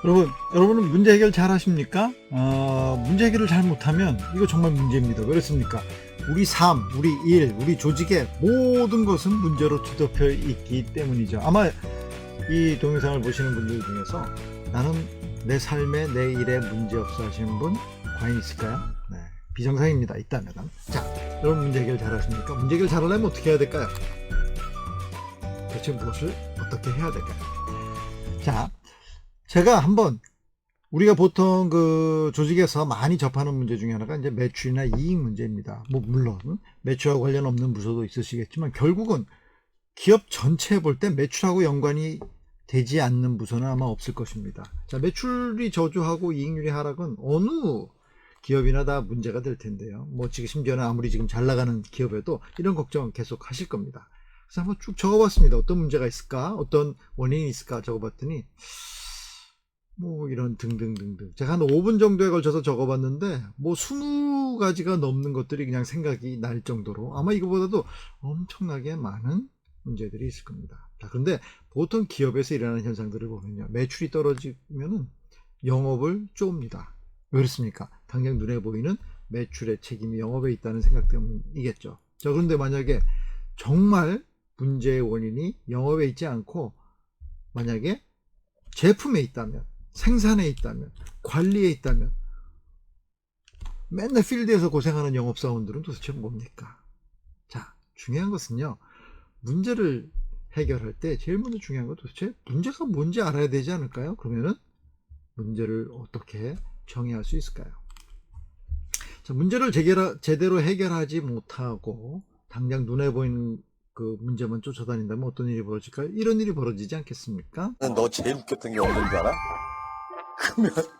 여러분은 문제 해결 잘 하십니까? 문제 해결을 잘 못하면 이거 정말 문제입니다. 왜 그렇습니까? 우리 삶, 우리 일, 우리 조직의 모든 것은 문제로 뒤덮여 있기 때문이죠. 아마 이 동영상을 보시는 분들 중에서 나는 내 삶에 내 일에 문제 없어 하시는 분 과연 있을까요? 네, 비정상입니다. 있다면. 자, 여러분 문제 해결 잘 하십니까? 문제 해결 잘 하려면 어떻게 해야 될까요? 도대체 무엇을 어떻게 해야 될까요? 자, 제가 한번 우리가 보통 그 조직에서 많이 접하는 문제 중에 하나가 이제 매출이나 이익 문제입니다. 뭐 물론 매출하고 관련 없는 부서도 있으시겠지만 결국은 기업 전체에 볼 때 매출하고 연관이 되지 않는 부서는 아마 없을 것입니다. 자, 매출이 저조하고 이익률이 하락은 어느 기업이나 다 문제가 될 텐데요. 뭐 지금 심지어는 아무리 지금 잘 나가는 기업에도 이런 걱정은 계속 하실 겁니다. 그래서 한번 쭉 적어봤습니다. 어떤 문제가 있을까? 어떤 원인이 있을까? 적어봤더니 뭐 이런 등등등등. 제가 한 5분 정도에 걸쳐서 적어봤는데 뭐 20가지가 넘는 것들이 그냥 생각이 날 정도로 아마 이거보다도 엄청나게 많은 문제들이 있을 겁니다. 자, 그런데 보통 기업에서 일어나는 현상들을 보면요, 매출이 떨어지면은 영업을 쪼읍니다. 왜 그렇습니까? 당장 눈에 보이는 매출의 책임이 영업에 있다는 생각 때문이겠죠. 자, 그런데 만약에 정말 문제의 원인이 영업에 있지 않고 만약에 제품에 있다면, 생산에 있다면, 관리에 있다면, 맨날 필드에서 고생하는 영업사원들은 도대체 뭡니까? 자, 중요한 것은요, 문제를 해결할 때 제일 먼저 중요한 건 도대체 문제가 뭔지 알아야 되지 않을까요? 그러면은 문제를 어떻게 정의할 수 있을까요? 자, 문제를 제대로 해결하지 못하고 당장 눈에 보이는 그 문제만 쫓아다닌다면 어떤 일이 벌어질까요? 이런 일이 벌어지지 않겠습니까? 너 제일 웃겼던 게 언제인 줄 알아?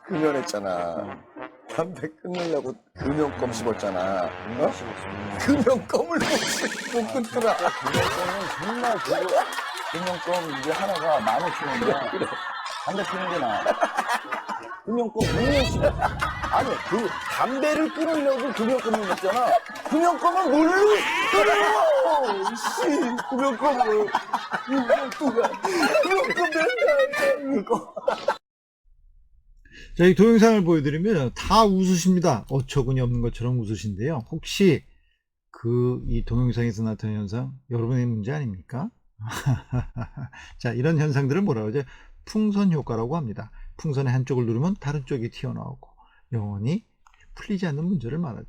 금연했잖아. 담배 끊으려고 금연껌 씹었잖아. 어? 금연껌을 못 끊더라. 금연껌은 정말 금연껌 이제 하나가 15,000원이야. 담배 피는 게 나아. 금연껌 물면 씹어. 아니, 그 담배를 끊으려고 금연껌을 먹잖아. 금연껌은 물로 끊어! 씨, 금연껌을. 금연껌 맨날 이거. 자, 이 동영상을 보여드리면 다 웃으십니다. 어처구니 없는 것처럼 웃으신데요. 혹시 이 동영상에서 나타나는 현상 여러분의 문제 아닙니까? 자, 이런 현상들을 뭐라고 하죠? 풍선 효과라고 합니다. 풍선의 한쪽을 누르면 다른 쪽이 튀어나오고 영원히 풀리지 않는 문제를 말하죠.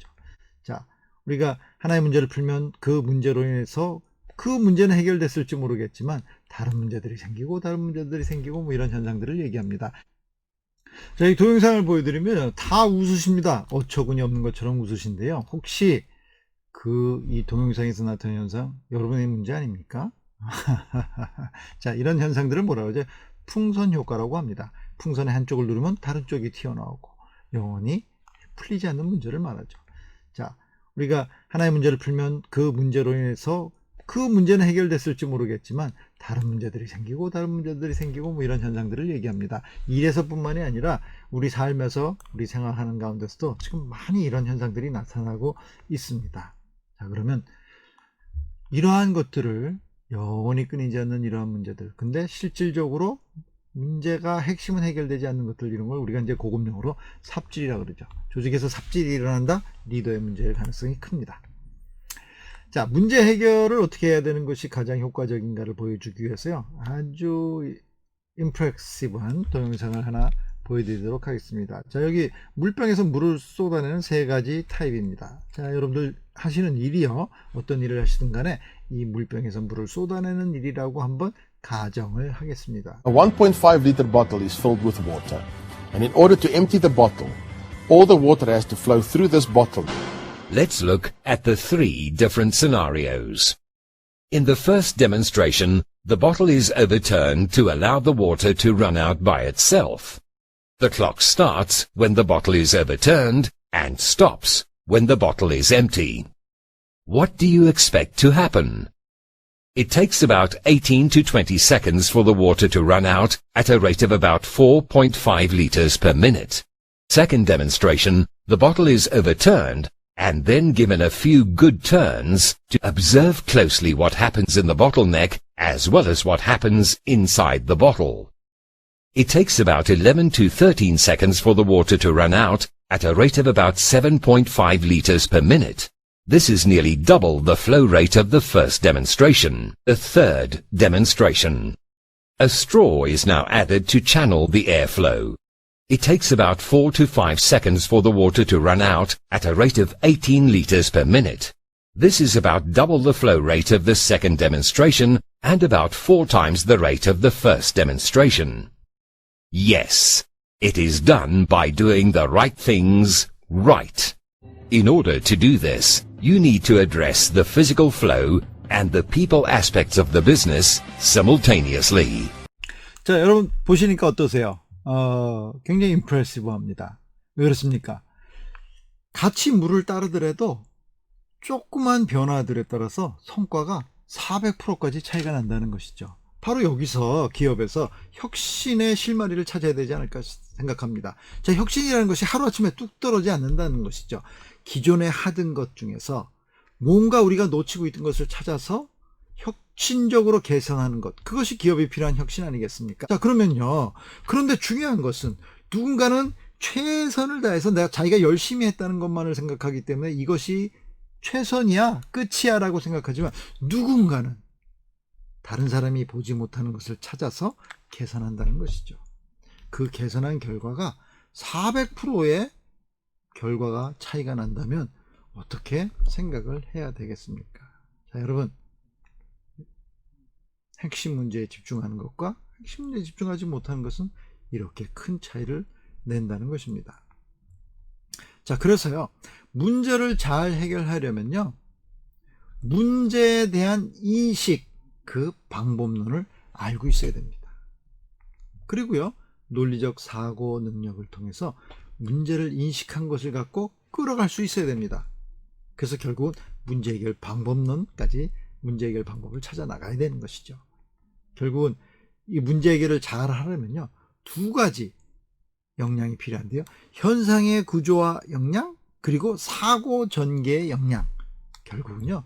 자, 우리가 하나의 문제를 풀면 그 문제로 인해서 그 문제는 해결됐을지 모르겠지만 다른 문제들이 생기고 뭐 이런 현상들을 얘기합니다. 자, 이 동영상을 보여드리면 다 웃으십니다. 어처구니 없는 것처럼 웃으신데요. 혹시 이 동영상에서 나타나는 현상 여러분의 문제 아닙니까? 자, 이런 현상들을 뭐라고 하죠? 풍선 효과라고 합니다. 풍선의 한쪽을 누르면 다른 쪽이 튀어나오고 영원히 풀리지 않는 문제를 말하죠. 자, 우리가 하나의 문제를 풀면 그 문제로 인해서 그 문제는 해결됐을지 모르겠지만 다른 문제들이 생기고 뭐 이런 현상들을 얘기합니다. 일에서뿐만이 아니라 우리 삶에서 우리 생활하는 가운데서도 지금 많이 이런 현상들이 나타나고 있습니다. 자, 그러면 이러한 것들을 영원히 끊이지 않는 이러한 문제들, 근데 실질적으로 문제가 핵심은 해결되지 않는 것들, 이런 걸 우리가 이제 고급용어로 삽질이라고 그러죠. 조직에서 삽질이 일어난다? 리더의 문제일 가능성이 큽니다. 자, 문제 해결을 어떻게 해야 되는 것이 가장 효과적인가를 보여주기 위해서요, 아주 임프레시브한 동영상을 하나 보여드리도록 하겠습니다. 자, 여기 물병에서 물을 쏟아내는 3가지 타입입니다. 자, 여러분들 하시는 일이요, 어떤 일을 하시든 간에 이 물병에서 물을 쏟아내는 일이라고 한번 가정을 하겠습니다. A 1.5 liter bottle is filled with water, and in order to empty the bottle, all the water has to flow through this bottle. Let's look at the 3 different scenarios. In the first demonstration, the bottle is overturned to allow the water to run out by itself. The clock starts when the bottle is overturned and stops when the bottle is empty. What do you expect to happen? It takes about 18 to 20 seconds for the water to run out at a rate of about 4.5 liters per minute. Second demonstration, the bottle is overturned and then given a few good turns to observe closely what happens in the bottleneck as well as what happens inside the bottle. It takes about 11 to 13 seconds for the water to run out at a rate of about 7.5 liters per minute. This is nearly double the flow rate of the first demonstration. The third demonstration. A straw is now added to channel the airflow. It takes about 4 to 5 seconds for the water to run out at a rate of 18 liters per minute. This is about double the flow rate of the second demonstration and about 4 times the rate of the first demonstration. Yes, it is done by doing the right things right. In order to do this, you need to address the physical flow and the people aspects of the business simultaneously. 자, 여러분 보시니까 어떠세요? 굉장히 임프레시브합니다. 왜 그렇습니까? 같이 물을 따르더라도 조그만 변화들에 따라서 성과가 400%까지 차이가 난다는 것이죠. 바로 여기서 기업에서 혁신의 실마리를 찾아야 되지 않을까 생각합니다. 자, 혁신이라는 것이 하루아침에 뚝 떨어지지 않는다는 것이죠. 기존에 하던 것 중에서 뭔가 우리가 놓치고 있던 것을 찾아서 혁신적으로 개선하는 것, 그것이 기업이 필요한 혁신 아니겠습니까? 자, 그러면요, 그런데 중요한 것은 누군가는 최선을 다해서 자기가 열심히 했다는 것만을 생각하기 때문에 이것이 최선이야, 끝이야 라고 생각하지만, 누군가는 다른 사람이 보지 못하는 것을 찾아서 개선한다는 것이죠. 그 개선한 결과가 400%의 결과가 차이가 난다면 어떻게 생각을 해야 되겠습니까? 자, 여러분, 핵심 문제에 집중하는 것과 핵심 문제에 집중하지 못하는 것은 이렇게 큰 차이를 낸다는 것입니다. 자, 그래서요, 문제를 잘 해결하려면요, 문제에 대한 인식, 그 방법론을 알고 있어야 됩니다. 그리고요, 논리적 사고 능력을 통해서 문제를 인식한 것을 갖고 끌어갈 수 있어야 됩니다. 그래서 결국은 문제 해결 방법론까지 문제 해결 방법을 찾아 나가야 되는 것이죠. 결국은 이 문제 해결을 잘 하려면요, 두 가지 역량이 필요한데요. 현상의 구조화 역량, 그리고 사고 전개의 역량. 결국은요,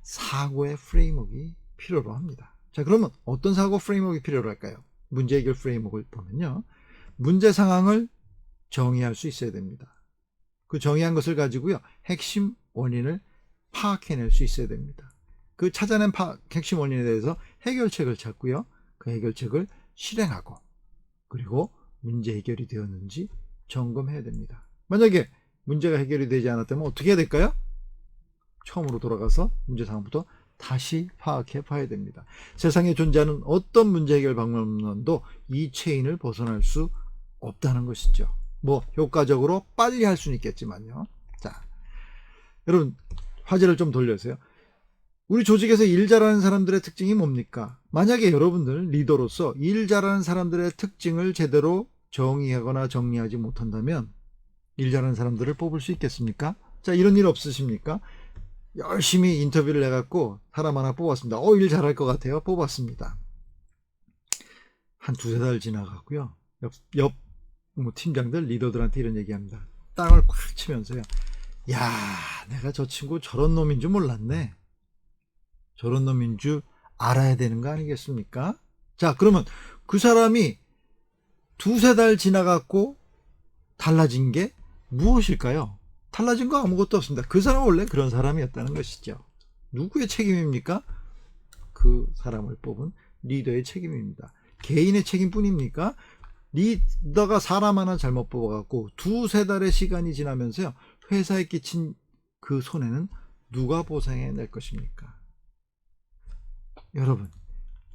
사고의 프레임워크가 필요로 합니다. 자, 그러면 어떤 사고 프레임워크가 필요로 할까요? 문제 해결 프레임워크를 보면요, 문제 상황을 정의할 수 있어야 됩니다. 그 정의한 것을 가지고요, 핵심 원인을 파악해낼 수 있어야 됩니다. 그 찾아낸 핵심 원인에 대해서 해결책을 찾고요, 그 해결책을 실행하고, 그리고 문제 해결이 되었는지 점검해야 됩니다. 만약에 문제가 해결이 되지 않았다면 어떻게 해야 될까요? 처음으로 돌아가서 문제 상황부터 다시 파악해 봐야 됩니다. 세상에 존재하는 어떤 문제 해결 방법론도 이 체인을 벗어날 수 없다는 것이죠. 뭐 효과적으로 빨리 할 수는 있겠지만요. 자, 여러분 화제를 좀 돌려주세요. 우리 조직에서 일 잘하는 사람들의 특징이 뭡니까? 만약에 여러분들 리더로서 일 잘하는 사람들의 특징을 제대로 정의하거나 정리하지 못한다면 일 잘하는 사람들을 뽑을 수 있겠습니까? 자, 이런 일 없으십니까? 열심히 인터뷰를 해갖고 사람 하나 뽑았습니다. 일 잘할 것 같아요. 뽑았습니다. 한 두세 달 지나갔고요. 옆 팀장들, 리더들한테 이런 얘기합니다. 땅을 꽉 치면서요. 야, 내가 저 친구 저런 놈인 줄 몰랐네. 저런 놈인 줄 알아야 되는 거 아니겠습니까? 자, 그러면 그 사람이 두세 달 지나갔고 달라진 게 무엇일까요? 달라진 거 아무것도 없습니다. 그 사람은 원래 그런 사람이었다는 것이죠. 누구의 책임입니까? 그 사람을 뽑은 리더의 책임입니다. 개인의 책임뿐입니까? 리더가 사람 하나 잘못 뽑아갖고 두세 달의 시간이 지나면서요, 회사에 끼친 그 손해는 누가 보상해낼 것입니까? 여러분,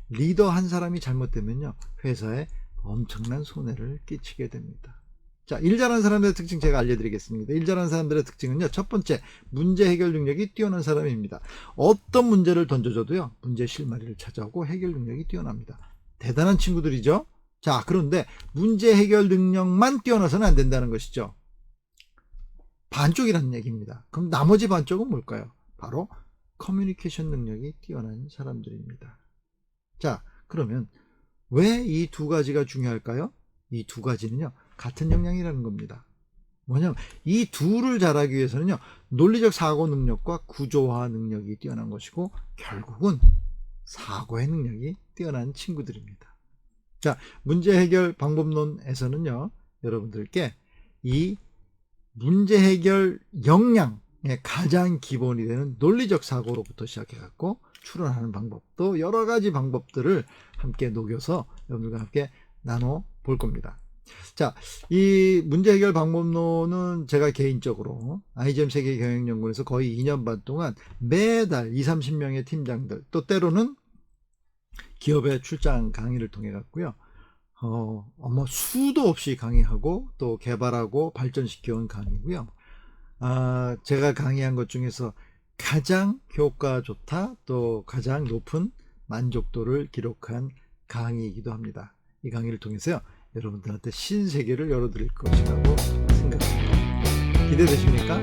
리더 한 사람이 잘못되면요, 회사에 엄청난 손해를 끼치게 됩니다. 자, 일 잘하는 사람들의 특징 제가 알려드리겠습니다. 일 잘하는 사람들의 특징은요, 첫 번째, 문제 해결 능력이 뛰어난 사람입니다. 어떤 문제를 던져줘도요, 문제 실마리를 찾아오고 해결 능력이 뛰어납니다. 대단한 친구들이죠. 자, 그런데 문제 해결 능력만 뛰어나서는 안 된다는 것이죠. 반쪽이라는 얘기입니다. 그럼 나머지 반쪽은 뭘까요? 바로 커뮤니케이션 능력이 뛰어난 사람들입니다. 자, 그러면 왜 이 두 가지가 중요할까요? 이 두 가지는요, 같은 역량이라는 겁니다. 뭐냐면 이 둘을 잘하기 위해서는요, 논리적 사고 능력과 구조화 능력이 뛰어난 것이고, 결국은 사고의 능력이 뛰어난 친구들입니다. 자, 문제 해결 방법론에서는요, 여러분들께 이 문제 해결 역량의 가장 기본이 되는 논리적 사고로부터 시작해갖고 추론하는 방법도 여러 가지 방법들을 함께 녹여서 여러분들과 함께 나눠 볼 겁니다. 자, 이 문제 해결 방법론은 제가 개인적으로 아이잼 세계경영연구원에서 거의 2년 반 동안 매달 20-30명의 팀장들, 또 때로는 기업의 출장 강의를 통해 갔고요. 아마 수도 없이 강의하고 또 개발하고 발전시켜온 강의고요. 제가 강의한 것 중에서 가장 효과 좋다, 또 가장 높은 만족도를 기록한 강의이기도 합니다. 이 강의를 통해서요, 여러분들한테 신세계를 열어드릴 것이라고 생각합니다. 기대되십니까?